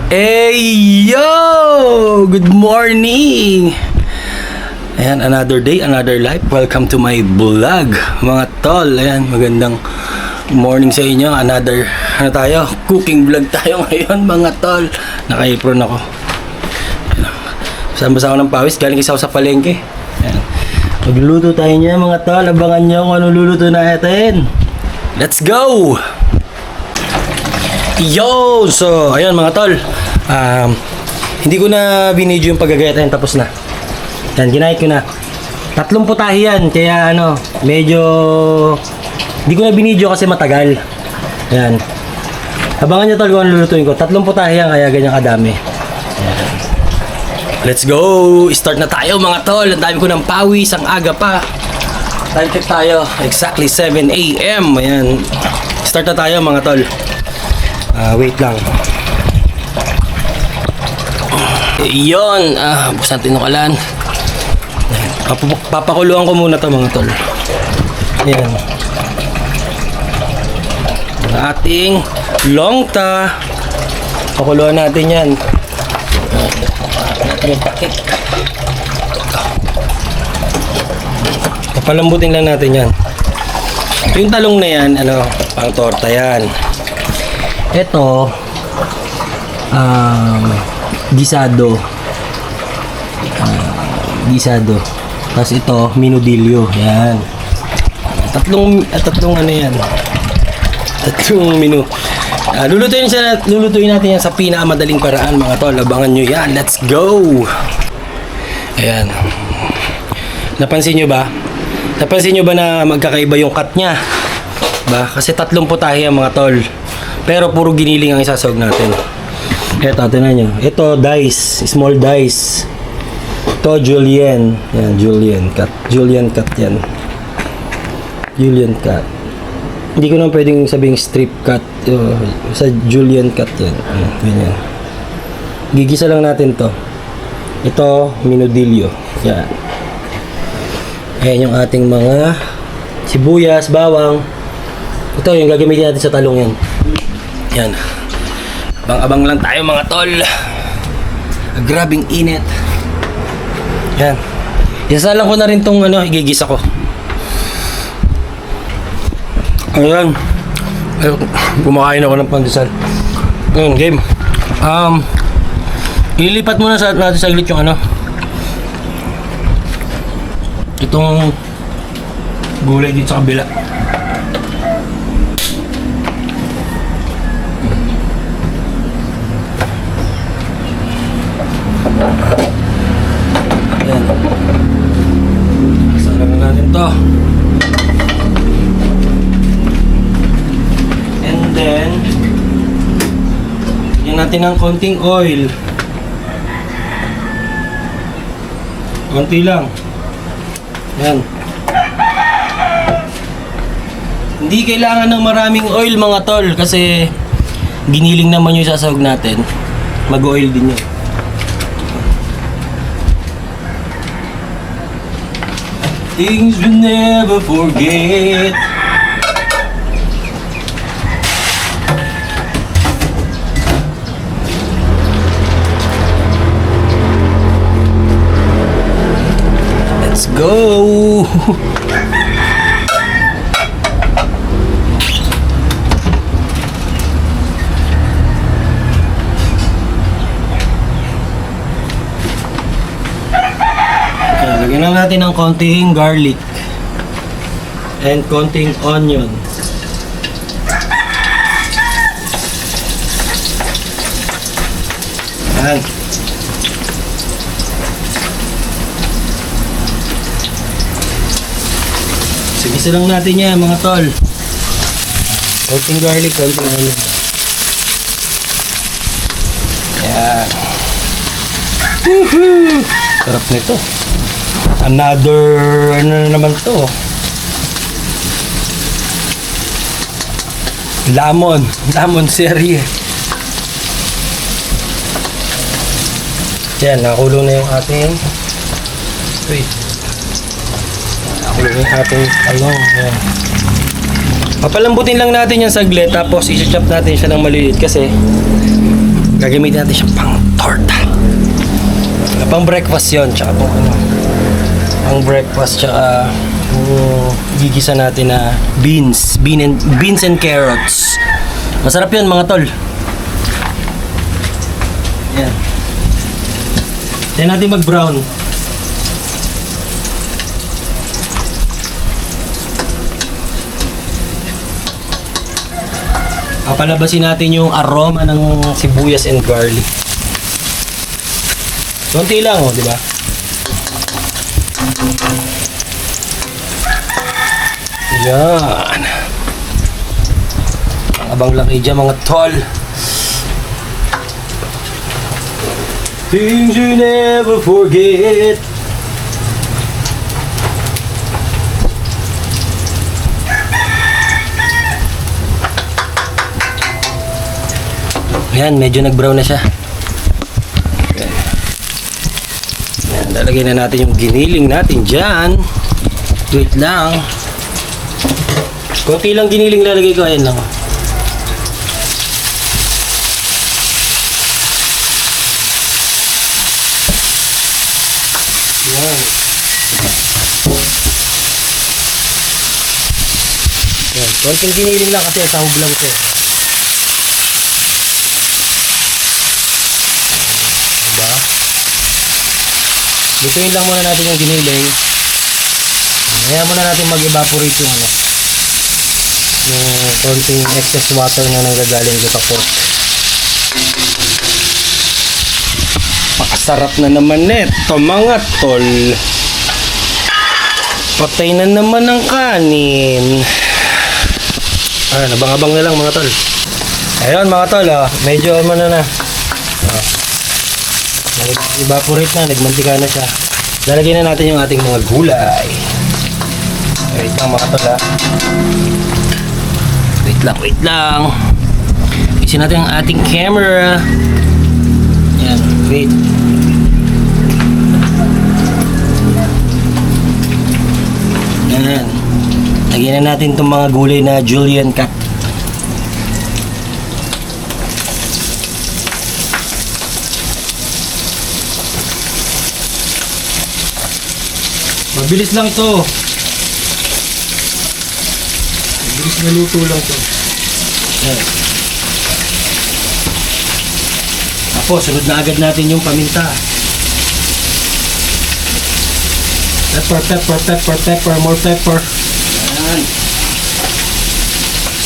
Hey, yo! Good morning! Ayan, another day, another life. Welcome to my vlog, mga tol. Ayan, magandang morning sa inyo. Another, cooking vlog tayo ngayon, mga tol. Naka-apron ako. Basa-basa ako ng pawis, galing isa ako sa palengke. Ayan. Magluluto tayo niya, mga tol. Abangan niyo kung anong luluto natin. Let's go! Yo! So, ayun mga tol. Hindi ko na binidyo yung paggagayat. Ayun, tapos na. Yan, ginahit ko na. 3 putahe yan. Kaya medyo hindi ko na binidyo kasi matagal. Yan. Abangan nyo tol kung ano lulutuin ko. 3 putahe yan, kaya ganyan kadami. Yan. Let's go! Start na tayo mga tol. Ang dami ko ng pawis. Ang aga pa. Time check tayo. Exactly 7 a.m. Ayan. Start na tayo mga tol. Wait lang. Iyon. Buksan natin yung kalan. Papakuluan ko muna to mga tol. Ayan. Ang ating longta. Pakuluan natin yan. Yung pakit. Papalambutin lang natin yan. Yung talong na yan, pang torta yan. Ito, gisado. Gisado. Tapos ito, minudilyo. Yan. Tatlong yan. Tatlong menu. Lulutuin natin yan sa pinakamadaling paraan, mga tol. Abangan nyo yan. Let's go! Ayan. Napansin nyo ba? Napansin nyo ba na magkakaiba yung cut nya? Kasi 3 putahe yan, mga tol. Pero puro giniling ang isasawag natin. Ito, tinan nyo. Ito, dice. Small dice. Ito, julienne. Yan, julienne cut. Julienne cut yan. Julienne cut. Hindi ko naman pwedeng sabing strip cut. Sa julienne cut yan. Ganyan. Gigisa lang natin to. Ito, minudilyo. Yan. Ayan yung ating mga sibuyas, bawang. Ito, yung gagamitin natin sa talong yan. Yan. Abang-abang lang tayo mga tol. Grabing init. Yan. Isasalang ko na rin tong igigisa ko. Ayan. Kumakain ako ng pandesal. Ayan, game. Ilipat muna natin saglit yung itong gulay dito sa kabila. Ayan. Sarap na natin to. And then bigyan natin ng konting oil. Konti lang. Ayan. Hindi kailangan ng maraming oil mga tol kasi giniling naman yung sasawag natin. Mag-oil din yun. Things we never forget. Let's go. Lagyan lang natin ng konting garlic and konting onion. Ayan. Sigisa lang natin yan mga tol. Konting garlic, konting onion. Ayan. Woohoo! Sarap nito. Another na naman to. Lamon serie. Yan, nakulo na yung ating nakulo na yung ating talong. Yan. Papalambutin lang natin yan saglit, tapos i-chop natin siya ng maliliit kasi Gagamitin natin siya pang torta. Pang breakfast yon, tsaka pang ano. Pang breakfast, tsaka gigisa natin na beans and carrots. Masarap yun mga tol. Yan. Yan natin mag-brown. Papalabasin natin yung aroma ng sibuyas and garlic. Konti lang, oh, di ba? Yan. Abang laki dyan mga tol. Things you never forget. Ayan, medyo nag-brown na siya. Okay. Ayan, lalagay na natin yung giniling natin dyan. Wait lang. Konti lang giniling lalagay ko. Ayan lang. Ayan. Ayan. Konting giniling lang kasi sahog lang ito. Diba? Lutuin lang muna natin yung giniling. Kaya muna natin mag-evaporate yung ano. Yung konting excess water na nanggagaling sa pot. Pakasarap na naman neto mga tol. Patay na naman ang kanin. Nabang-abang na lang mga tol. Ayun mga tol, medyo na. Nag-evaporate na, nagmantika na siya. Lalagyan na natin yung ating mga gulay. Wait lang mga tol. Wait lang. Isin natin ang ating camera. Yan, wait. Yan. Lagyan na natin itong mga gulay na julienne cut. Mabilis lang ito. Mabilis na luto lang ito. Yan. Tapos, sunod na agad natin yung paminta. Pepper, more pepper. Yan.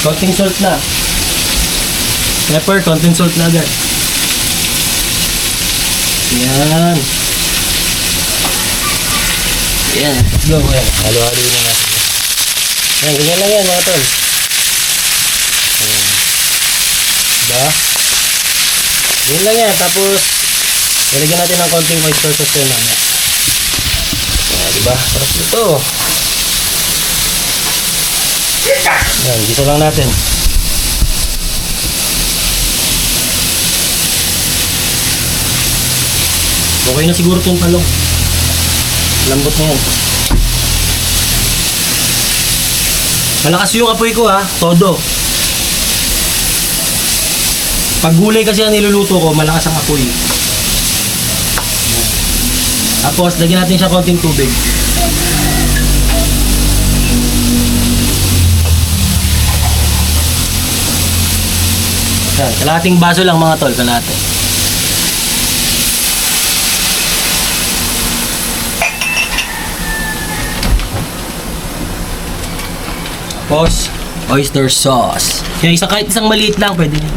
Konting salt na. Pepper, konting salt na agad. Yan. Yan, let's go. Ayan, halo-halo na natin. Ayan, ganyan lang yan mga tol. Ayan. Diba? Ganyan lang yan. Tapos, ilagyan natin ng konting oyster sauce yun naman. Ayan, diba? Sarap ito. Ayan, gisa lang natin. Okay na siguro itong talong. Lambot na yan. Malakas yung apoy ko todo. Pag gulay kasi ang niluluto ko, malakas ang apoy. Tapos, lagyan natin siya konting tubig. Yan, kalahating baso lang mga tol, kalahati. Tapos, oyster sauce. Kaya kahit isang maliit lang, pwede nyo.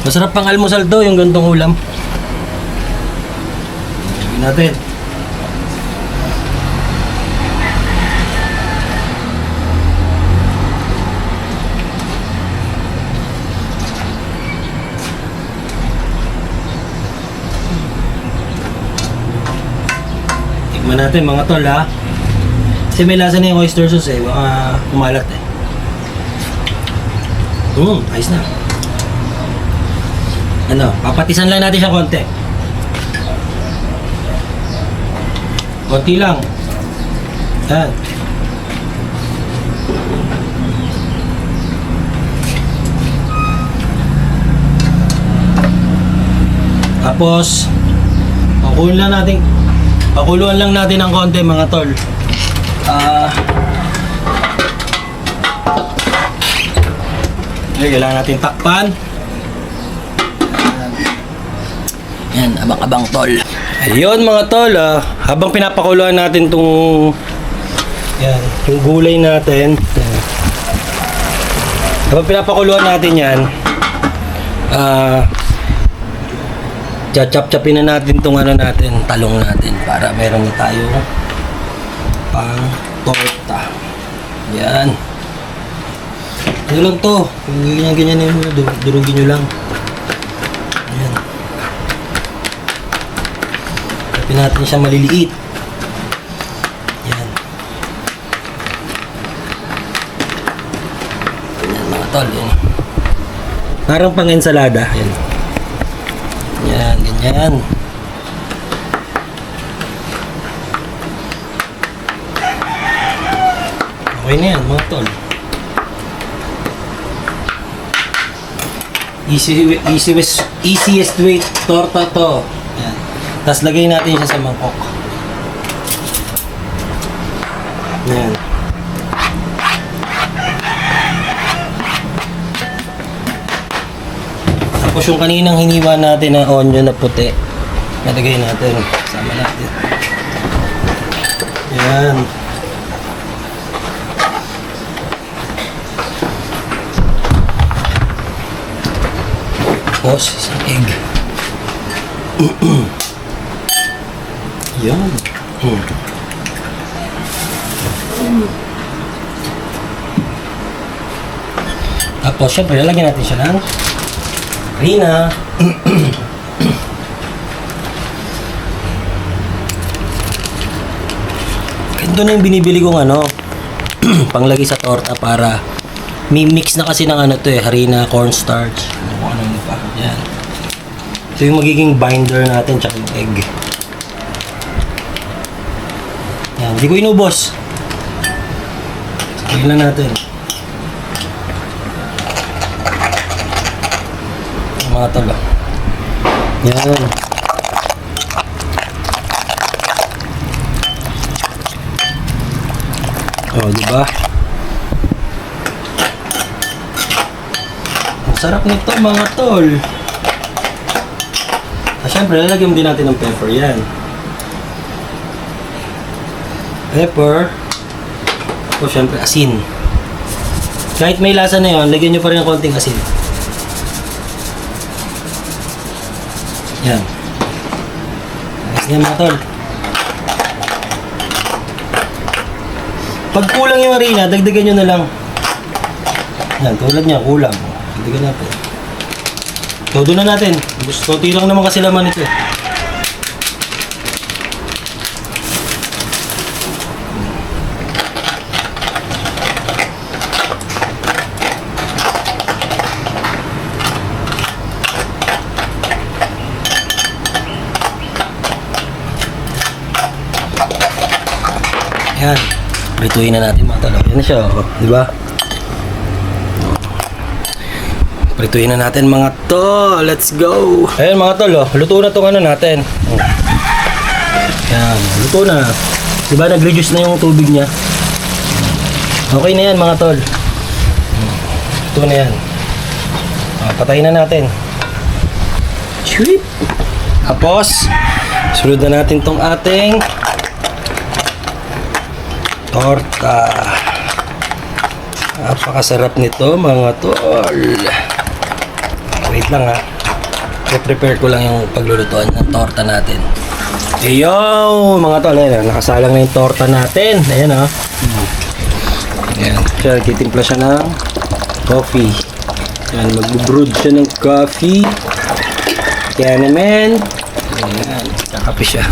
Masarap pang almusal to, yung gantong ulam. Lagyan natin. Tikman natin mga tol kasi may lasa na yung oyster sauce baka kumalat ayos na. Papatisan lang natin siya konti. Konti lang. Yan. Tapos, pakuluan lang natin ng konti mga tol. Kailangan natin takpan. Yan, abang-abang tol. Ayun mga tol, habang pinapakuluan natin tong yung gulay natin. Yan. Habang pinapakuluan natin yan, chop-chopin na natin tong talong natin para meron na tayo pang torta. Yan. Ano lang to? Ganyan na yun. Durugin nyo lang. Ayan. Tapin natin siya maliliit. Yan. Yan mga tol. Yan. Parang pang ensalada. Yan. Yan. Ganyan. Okay na yan mga tol. Easiest way torta to. Yan. Tapos lagay natin siya sa mangkok. Yan. Tapos yung kaninang hiniwa natin na onion na puti, nalagay natin. Sama natin. Yan. Tapos, isang egg. Yan. Tapos, syempre, lalagyan natin siya ng harina. Ito na yung binibili kong panglagay sa torta para may mix na kasi ng harina, cornstarch. Kung ano pa. Yan. Ito yung magiging binder natin tsaka yung egg. Yan. Hindi ko inubos. Sabihin na natin. Ang mga talo. Yan. O, diba? Sarap nito mga tol. Siyempre, lalagyan din natin ng pepper yan. Pepper. O siyempre, asin. Kahit may lasa na yun, lagyan nyo pa rin ng konting asin. Yan. Ayos nga mga tol. Pag kulang yung harina, dagdagan nyo na lang. Yan, tulad niya, kulang. Dagdagan natin. Todo na natin. Konti lang naman kasi laman ito. Yan. Prituin na natin mga talo. Yan na siya, di ba? Prituin na natin mga tol. Let's go. Ayan mga tol, luto na itong natin. Yan, luto na. Diba nag-reduce na yung tubig niya. Okay na yan mga tol. Luto na yan. Patayin na natin. Sweep. Tapos, sunod na natin tong ating torta. Napakasarap nito mga tol. Wait lang ha. I-prepare ko lang yung paglulutuan ng torta natin. Yo mga tol, ayan, nakasalang na yung torta natin. Ayan ha. Ayan. Siya, kitimpla siya ng coffee. Ayan, mag-brood siya ng coffee. Kaya naman, ayan, kakape siya.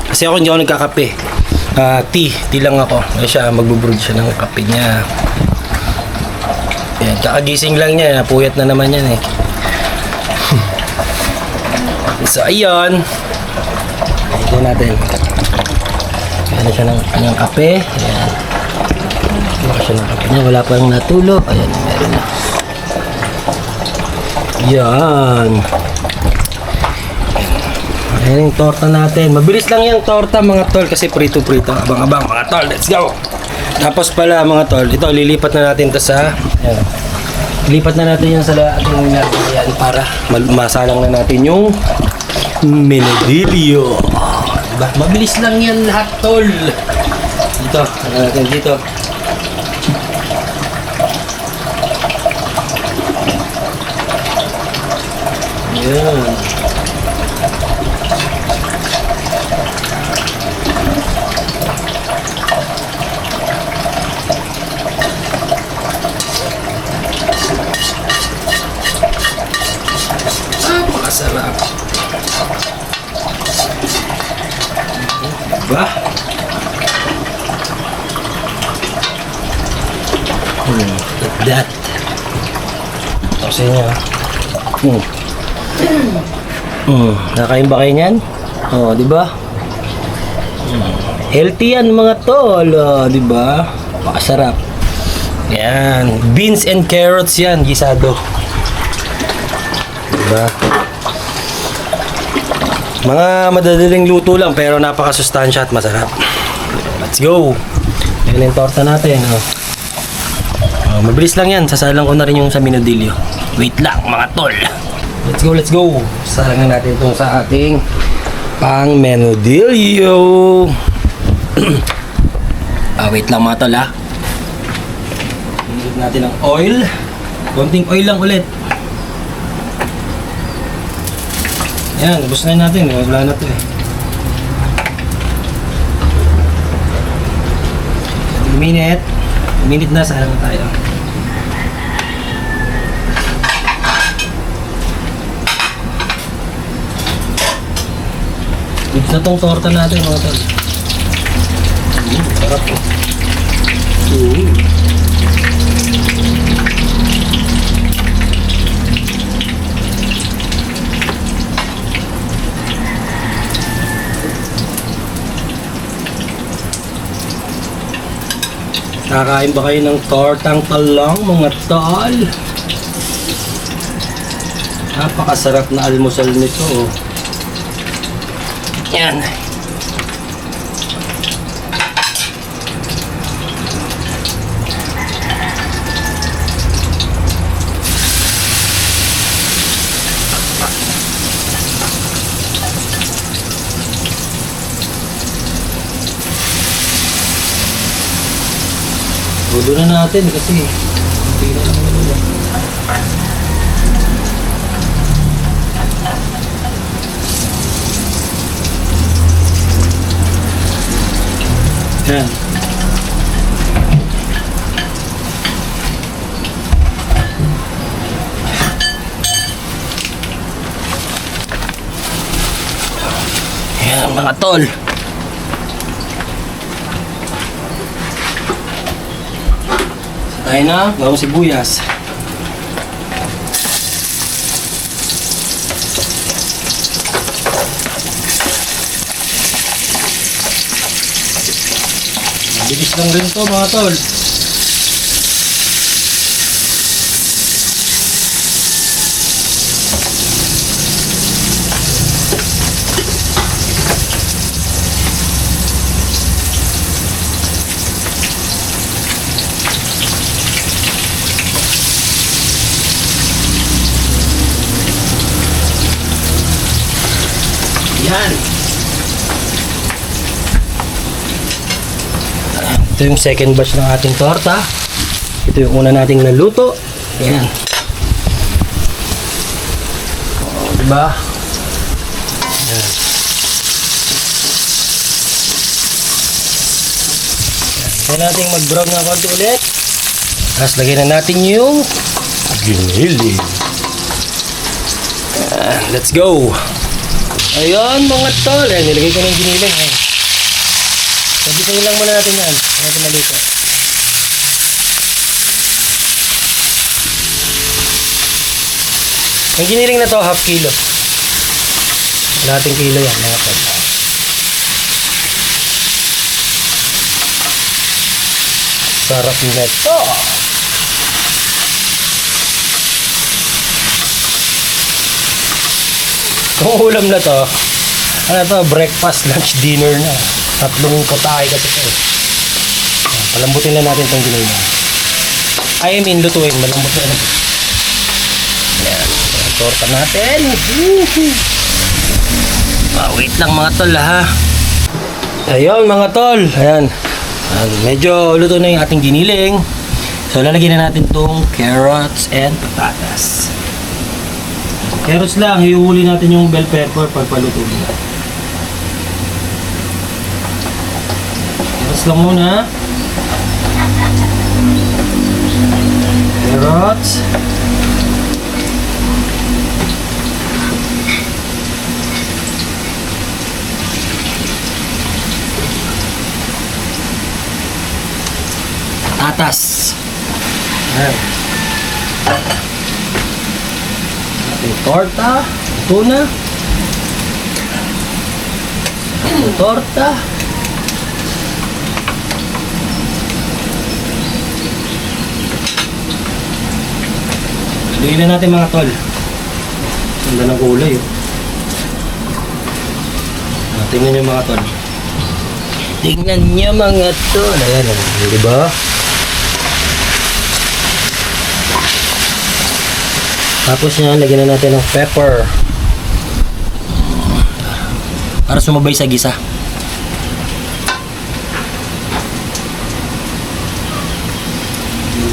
Kasi ako hindi ako nagkakape. Tea lang ako. Ayan siya, mag-brood siya ng kape niya. Ayan, kakagising lang niya. Napuyat na naman yan eh. So, ayun. Ito natin. Kaya siya ng kanyang kape. Ayan. Baka siya ng kape niya. Wala pang natulo. Ayan, meron na. Yan. Ayan yung torta natin. Mabilis lang yung torta mga tol kasi prito-prito. Abang-abang mga tol. Let's go! Tapos pala mga tol, ito lilipat na natin ito sa... Ayan. Lipat na natin yan sa ating ayan, para masalang na natin yung menudillo. Diba? Mabilis lang yan lahat tol. Dito, ano natin dito. Ayan. Masarap. Diba? Like that. Tapos yun Nakain ba kayo niyan? Oh, di ba? Healthy yan mga tol, di ba? Pakasarap. Yan, beans and carrots yan, gisado. Di ba? Mga madadaling luto lang pero napakasustansya at masarap. Let's go. Yan yung torta natin, mabilis lang yan, sasalang ko na rin yung sa menudillo. Wait lang mga tol. Let's go, let's go. Salang na natin itong sa ating pang menudillo. Wait lang mga tol Hinilip natin ang oil. Konting oil lang ulit. Yan, ubos na natin. Wala na ito minute na, salang na tayo. Goods na tong torta natin mga tol. Sarap po. Nakakain ba kayo ng tortang talong mga tol? Napakasarap na almusal nito. Yan. Tulo na natin kasi hindi na lang nila. Yan. Yan mga tol. Tayo na, bawang sibuyas. Bilis lang rin to mga tol. Yan. Ito yung second batch ng ating torta. Ito yung una nating naluto. Yan. Diba? Yan. Kaya natin mag-brown ng konti ulit. Tapos lagyan na natin yung giniling. Let's go. Ayun mga tol. Nilagay ko na yung giniling. Sabihin lang muna natin yan. Natin naluto. Yung giniling na to, half kilo. Kalahating kilo yan mga tol. Sarap nito. Kung ulam na to, ano to, breakfast, lunch, dinner na. Tatlong putahe kasi ito. Palambutin lang natin itong gulay na. I mean, lutuin. Malambot na. Ayan. Torta natin. Wait lang mga tol ha. Ayun mga tol. Ayan. Medyo luto na yung ating giniling. So lalagyan na natin itong carrots and patatas. Carrots lang, hiuhuli natin yung bell pepper pagpaluto nila. Carrots lang muna. Carrots. Patatas. Ayan. Torta, tuna, torta, luin na natin mga tol. Ganda ng kulay tingnan nyo mga tol, tingnan nyo mga tol. Ayan, diba? Tapos yan, lagyan na natin ng pepper para sumabay sa gisa.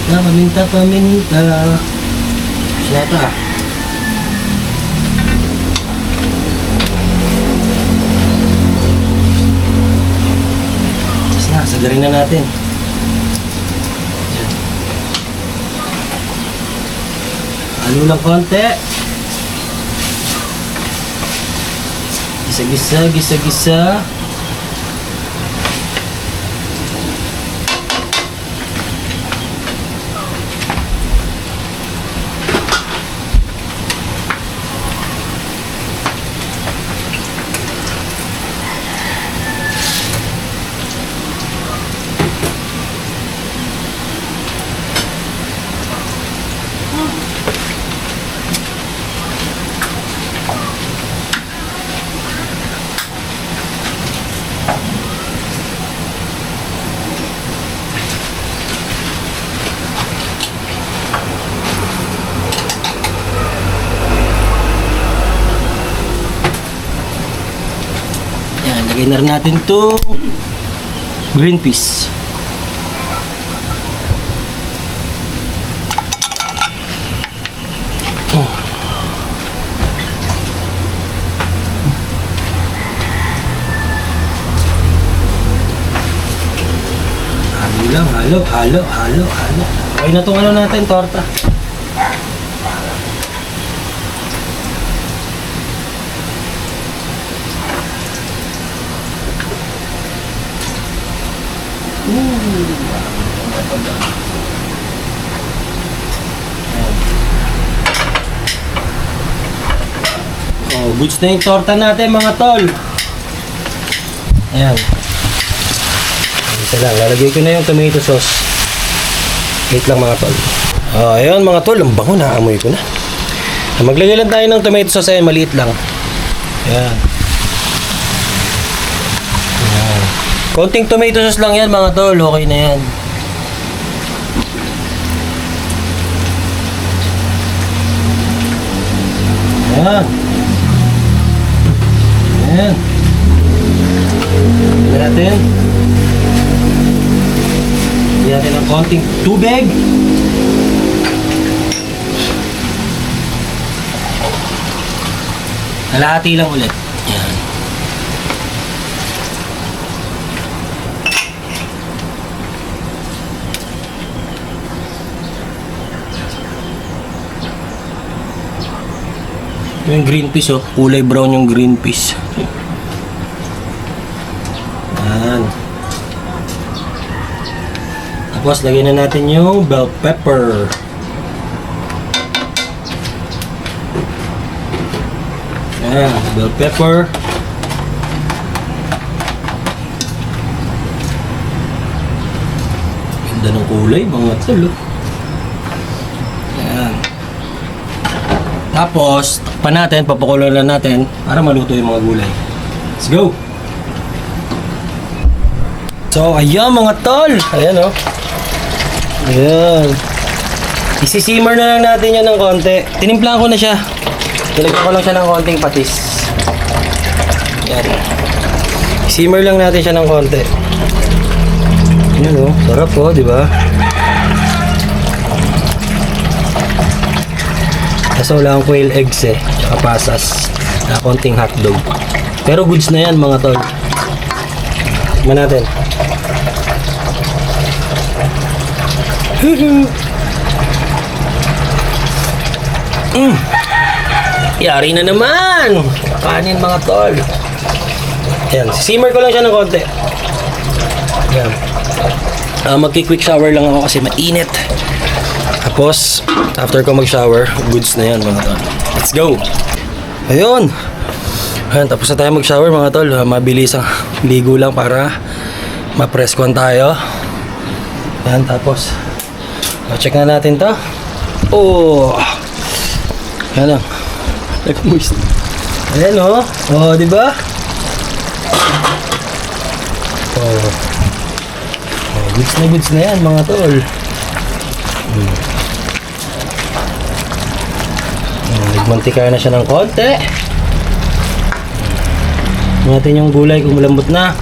Paminta. Sinata. Sagarin na natin. Halo lang konti. Gisa-gisa. Lagyan na rin natin itong green peas. Halo. Okay na itong ano natin, torta. Goods na yung torta natin mga tol. Ayan. Isa lang, lalagay ko na yung tomato sauce. Wait lang mga tol. Ayan mga tol, ang bango, naamoy ko na. Maglagay lang tayo ng tomato sauce, ayan, maliit lang. Ayan. Ayan. Konting tomato sauce lang yan mga tol, okay na yan. Ayan. Ayan. Tignan natin. Tignan natin ng konting tubig. Kalahati lang ulit. Ayan. Ito yung green peas oh. Kulay brown yung green peas. Ayan. Tapos lagyan na natin yung bell pepper. Ayan, bell pepper. Ganda ng kulay, mga tol. Oh. Ayan. Tapos, takpan natin, papakuloy lang natin para maluto yung mga gulay. Let's go! So, ayan mga tol. Ayan oh. Ayan. Isi-simmer na lang natin yan ng konti. Tinimplahan ko na siya. Nilagyan ko lang siya ng konting patis. Ayan. Simmer lang natin siya ng konti. Ayan oh. Sarap oh, di ba? Kaso wala akong quail eggs eh. Tsaka pasas. Tsaka konting hotdog. Pero goods na yan mga tol. Tikman natin. Yari na naman! Kanin mga tol. Ayan, simmer ko lang siya ng konti. Ayan. Magki-quick shower lang ako kasi mainit. Tapos, after ko mag-shower, goods na yan mga tol. Let's go! Ayun! Ayan, tapos na tayo mag-shower mga tol. Mabilis ang ligo lang para ma-press-con tayo. Ayan, tapos check na natin to. Oh! Ayan lang. Nag-moist. Ayan oh. Oh, di ba? Oh. Oh, goods na yan mga tol. Nagmantika na siya ng konti. Natin yung gulay kung malambot na.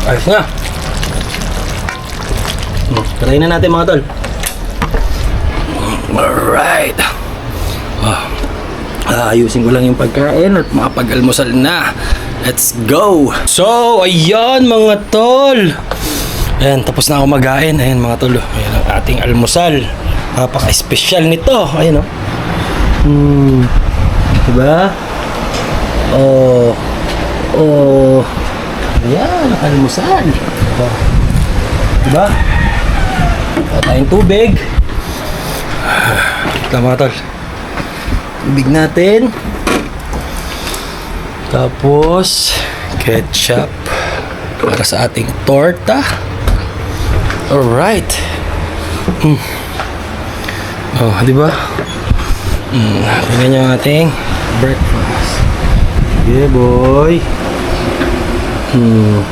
Ayos na. Try na natin mga tol. Alright. Ayusin ko lang yung pagkain at makapag-almusal na. Let's go. So, ayan mga tol. Ayan, tapos na ako mag-ain. Ayan mga tol. Ayan ang ating almusal. Napaka-espesyal nito. Ayan o. Diba? Oh. Oh. Ayan, almusal. Diba? Tayong tubig. Ito mga tol. Tubig natin. Tapos ketchup para sa ating torta. Alright. Oh, di ba? Tingnan yung ating breakfast. Yeah, boy.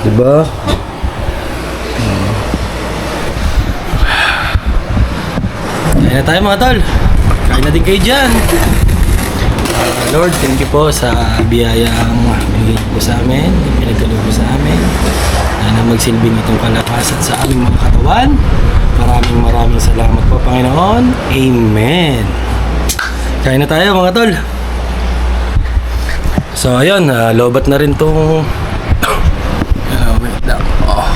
Di ba? Kain na tayo mga tol. Kain na din kayo dyan. Lord, thank you po sa biyayang binigay po sa amin, pinagkaloob po sa amin. Na magsilbing itong kalakasan sa aming mga katawan. Maraming salamat po, Panginoon. Amen. Kain na tayo mga tol. So ayun, lobat na rin tong wait lang. Oh.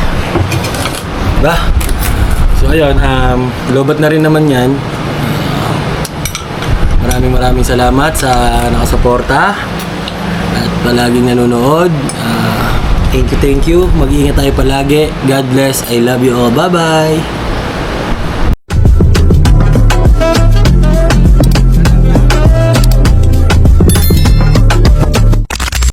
Diba? So ayun, lobat na rin naman yan. Maraming salamat sa nakasuporta at palaging nanonood. Thank you. Mag-iingat tayo palagi. God bless. I love you all. Bye-bye.